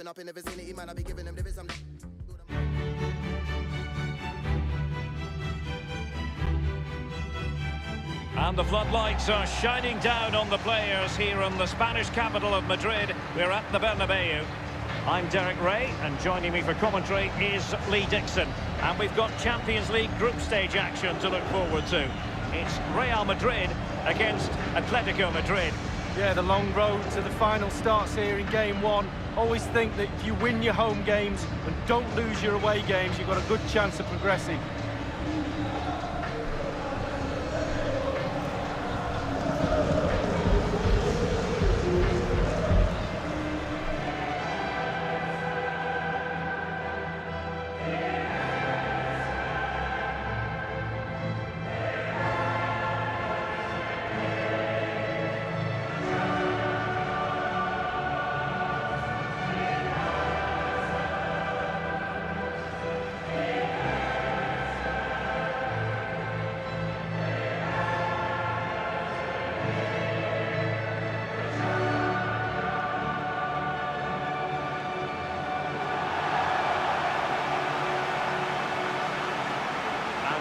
popping up in the vicinity, man, I be giving them the bits. And the floodlights are shining down on the players here in the Spanish capital of Madrid. We're at the Bernabeu. I'm Derek Ray, and joining me for commentary is Lee Dixon. And we've got Champions League group stage action to look forward to. It's Real Madrid against Atletico Madrid. Yeah, the long road to the final starts here in game one. Always think that if you win your home games and don't lose your away games, you've got a good chance of progressing.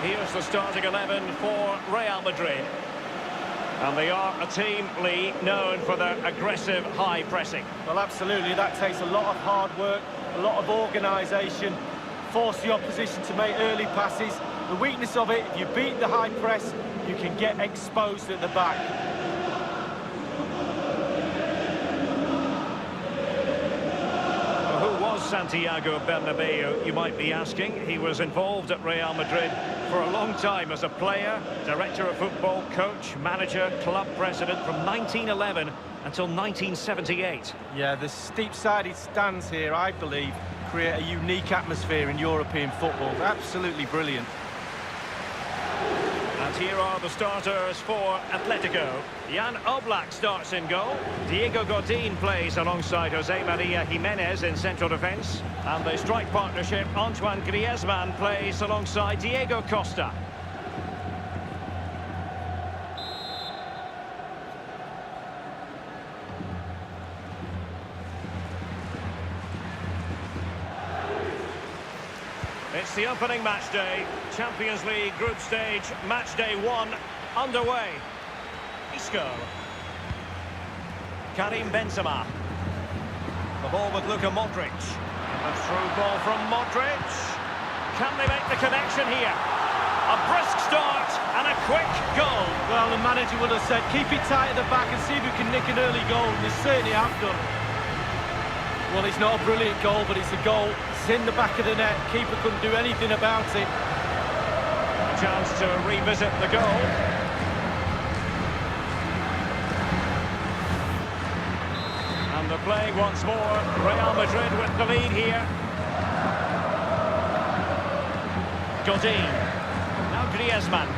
Here's the starting 11 for Real Madrid. And they are a team, Lee, known for their aggressive high pressing. Well, absolutely. That takes a lot of hard work, a lot of organisation, force the opposition to make early passes. The weakness of it, if you beat the high press, you can get exposed at the back. Santiago Bernabeu, you might be asking. He was involved at Real Madrid for a long time as a player, director of football, coach, manager, club president from 1911 until 1978. Yeah, the steep-sided stands here, I believe, create a unique atmosphere in European football. Absolutely brilliant. And here are the starters for Atletico. Jan Oblak starts in goal. Diego Godin plays alongside Jose Maria Jimenez in central defence. And the strike partnership, Antoine Griezmann plays alongside Diego Costa. It's the opening match day. Champions League group stage, match day 1 underway. Isco. Karim Benzema. The ball with Luka Modric. A through ball from Modric. Can they make the connection here? A brisk start and a quick goal. Well, the manager would have said, keep it tight at the back and see if you can nick an early goal. And they certainly have done. Well, it's not a brilliant goal, but it's a goal. It's in the back of the net. Keeper couldn't do anything about it. A chance to revisit the goal. And they're playing once more. Real Madrid with the lead here. Godin. Now Griezmann.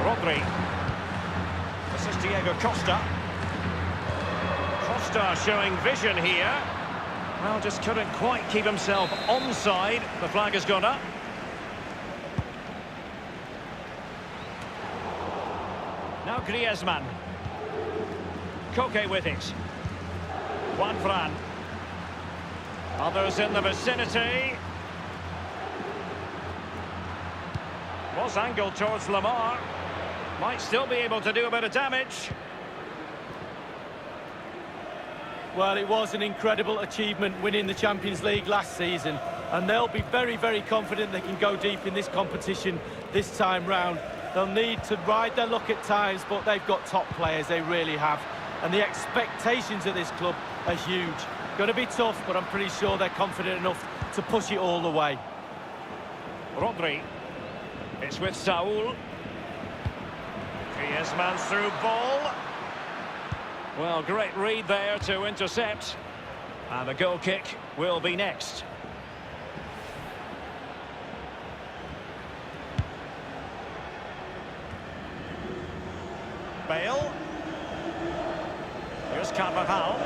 Rodri. This is Diego Costa. Costa showing vision here. Well, just couldn't quite keep himself onside. The flag has gone up. Now Griezmann. Koke with it. Juan Fran. Others in the vicinity. Was angled towards Lamar. Might still be able to do a bit of damage. Well, it was an incredible achievement winning the Champions League last season, and they'll be very, very confident they can go deep in this competition this time round. They'll need to ride their luck at times, but they've got top players, they really have. And the expectations of this club are huge. Going to be tough, but I'm pretty sure they're confident enough to push it all the way. Rodri. It's with Saul. Griezmann's through ball. Well, great read there to intercept. And the goal kick will be next. Bale. Here's Carvajal.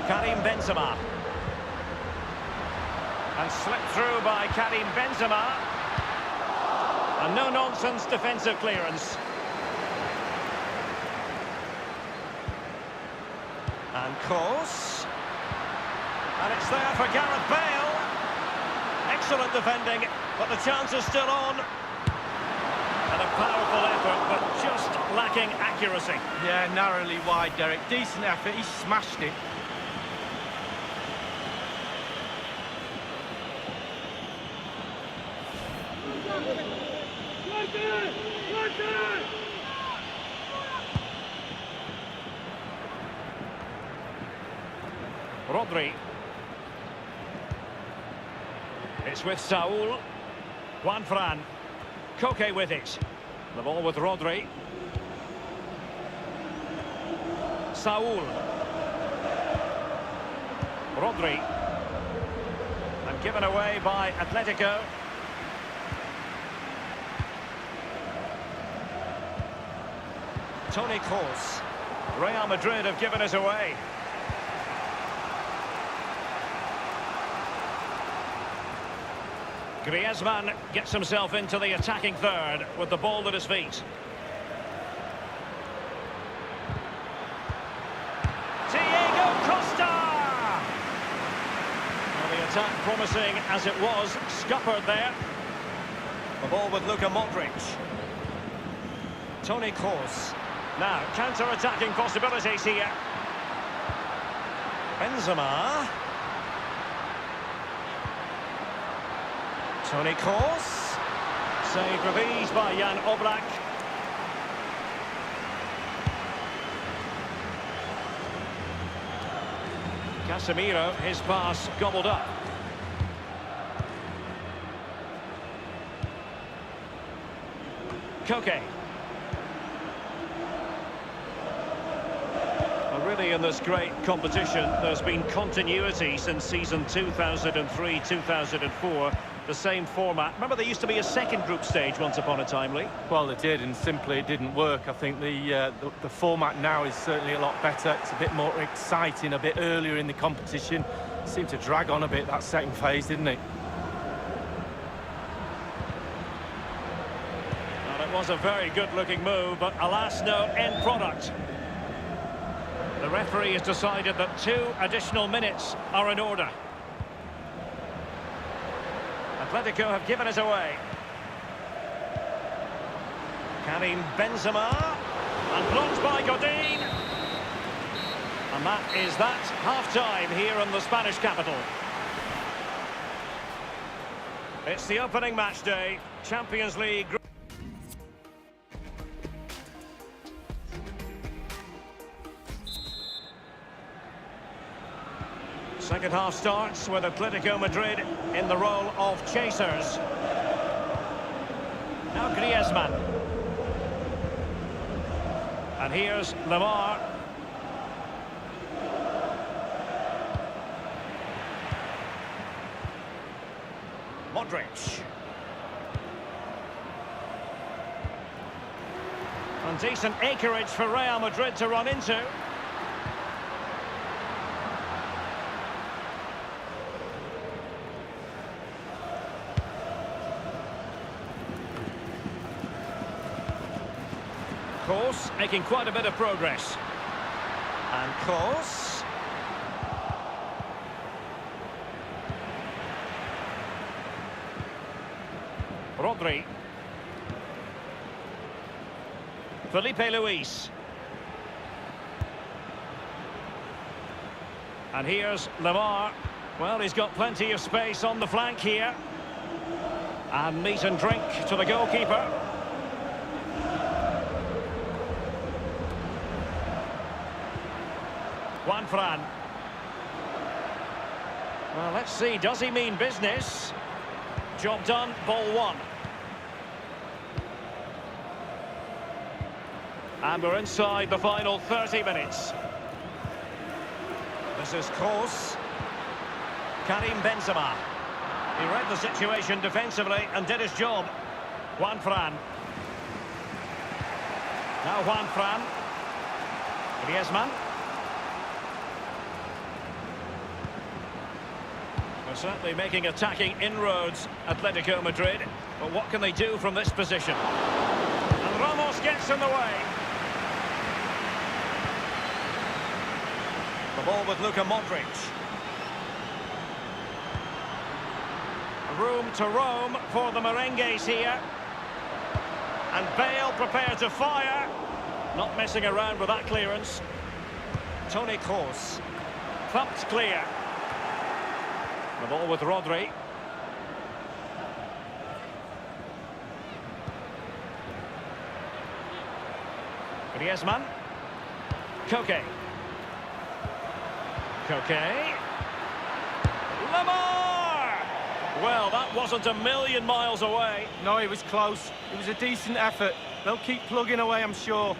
Karim Benzema. And slipped through by Karim Benzema. A no-nonsense defensive clearance. And Kos. And it's there for Gareth Bale. Excellent defending, but the chance is still on. And a powerful effort, but just lacking accuracy. Yeah, narrowly wide, Derek. Decent effort, he smashed it. Rodri. It's with Saul. Juan Fran. Koke with it. The ball with Rodri. Saul. Rodri. And given away by Atletico. Toni Kroos. Real Madrid have given us away. Griezmann gets himself into the attacking third with the ball at his feet. Diego Costa! Well, the attack promising as it was, scuppered there. The ball with Luka Modric. Toni Kroos. Now, counter-attacking possibilities here. Benzema. Toni Kroos. Saved with ease by Jan Oblak. Casemiro, his pass gobbled up. Koke. Really, in this great competition, there's been continuity since season 2003-2004. The same format. Remember, there used to be a second group stage once upon a time, Lee? Well, it did, and simply it didn't work. I think the format now is certainly a lot better. It's a bit more exciting, a bit earlier in the competition. It seemed to drag on a bit, that second phase, didn't it? Well, it was a very good-looking move, but alas, no end product. The referee has decided that 2 additional minutes are in order. Atletico have given us away. Karim Benzema. And blocked by Godin. And that is that. Half-time here in the Spanish capital. It's the opening match day. Champions League. Second half starts with Atletico Madrid in the role of chasers. Now Griezmann. And here's Lemar. Modric. And decent acreage for Real Madrid to run into. Kroos making quite a bit of progress. And Kroos. Rodri. Felipe Luis. And here's Lemar. Well, he's got plenty of space on the flank here. And meat and drink to the goalkeeper. Juan Fran. Well, let's see, does he mean business? Job done, ball one. And we're inside the final 30 minutes. This is Kroos. Karim Benzema. He read the situation defensively and did his job. Juan Fran. Now Juan Fran. Griezmann. They're certainly making attacking inroads, Atletico Madrid. But what can they do from this position? And Ramos gets in the way. The ball with Luka Modric. Room to roam for the merengues here. And Bale prepared to fire. Not messing around with that clearance. Toni Kroos. Thumped clear. The ball with Rodri. Griezmann. Koke. Koke. Lamar! Well, that wasn't a million miles away. No, it was close. It was a decent effort. They'll keep plugging away, I'm sure.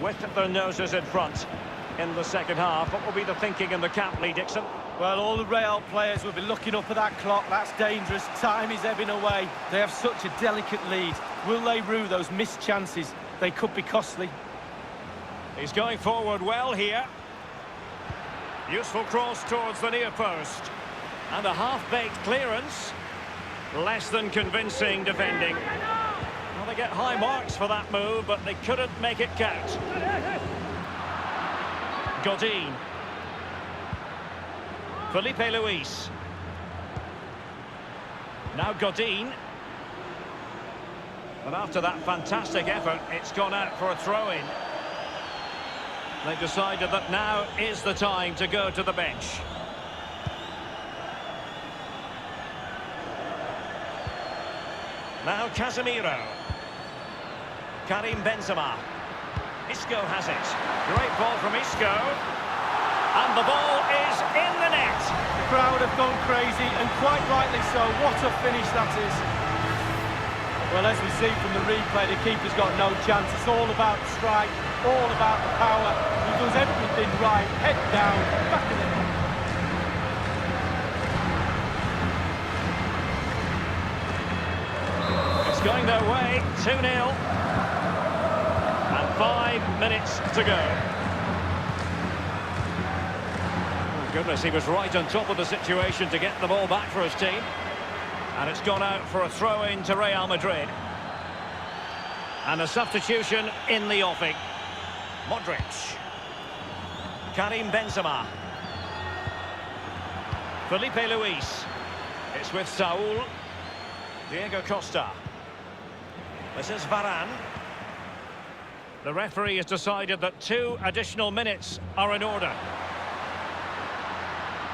With their noses in front in the second half, what will be the thinking in the camp, Lee Dixon? Well, all the Real players will be looking up at that clock. That's dangerous. Time is ebbing away. They have such a delicate lead. Will they rue those missed chances? They could be costly. He's going forward well here. Useful cross towards the near post. And a half-baked clearance. Less than convincing defending. Well, they get high marks for that move, but they couldn't make it count. Godin. Felipe Luis. Now Godin. And after that fantastic effort, it's gone out for a throw-in. They've decided that now is the time to go to the bench. Now Casemiro. Karim Benzema. Isco has it. Great ball from Isco. And the ball is in the net. The crowd have gone crazy, and quite rightly so. What a finish that is. Well, as we see from the replay, the keeper's got no chance. It's all about the strike, all about the power. He does everything right. Head down, back in the net. It's going their way, 2-0. And 5 minutes to go. Oh, goodness, he was right on top of the situation to get the ball back for his team. And it's gone out for a throw-in to Real Madrid. And a substitution in the offing. Modric. Karim Benzema. Felipe Luis. It's with Saul. Diego Costa. This is Varane. The referee has decided that 2 additional minutes are in order.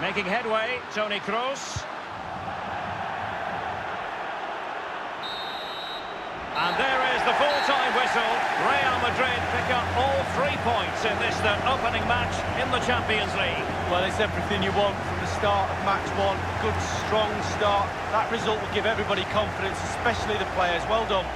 Making headway, Toni Kroos. And there is the full-time whistle. Real Madrid pick up all 3 points in this, their opening match in the Champions League. Well, it's everything you want from the start of match one. Good, strong start. That result will give everybody confidence, especially the players. Well done.